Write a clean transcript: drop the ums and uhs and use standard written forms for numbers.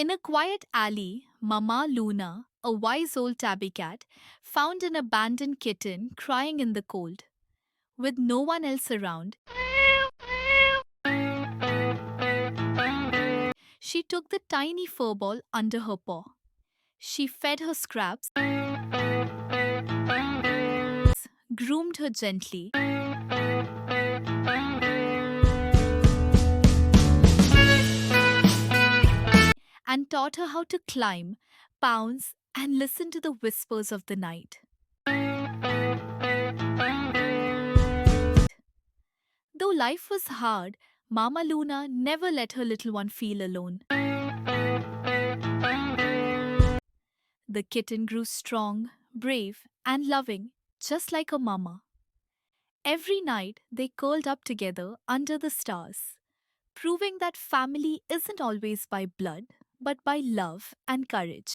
In a quiet alley, Mama Luna, a wise old tabby cat, found an abandoned kitten crying in the cold. With no one else around, she took the tiny furball under her paw. She fed her scraps, groomed her gently, and taught her how to climb, pounce, and listen to the whispers of the night. Though life was hard, Mama Luna never let her little one feel alone. The kitten grew strong, brave, and loving, just like her mama. Every night they curled up together under the stars, proving that family isn't always by blood, but by love and courage.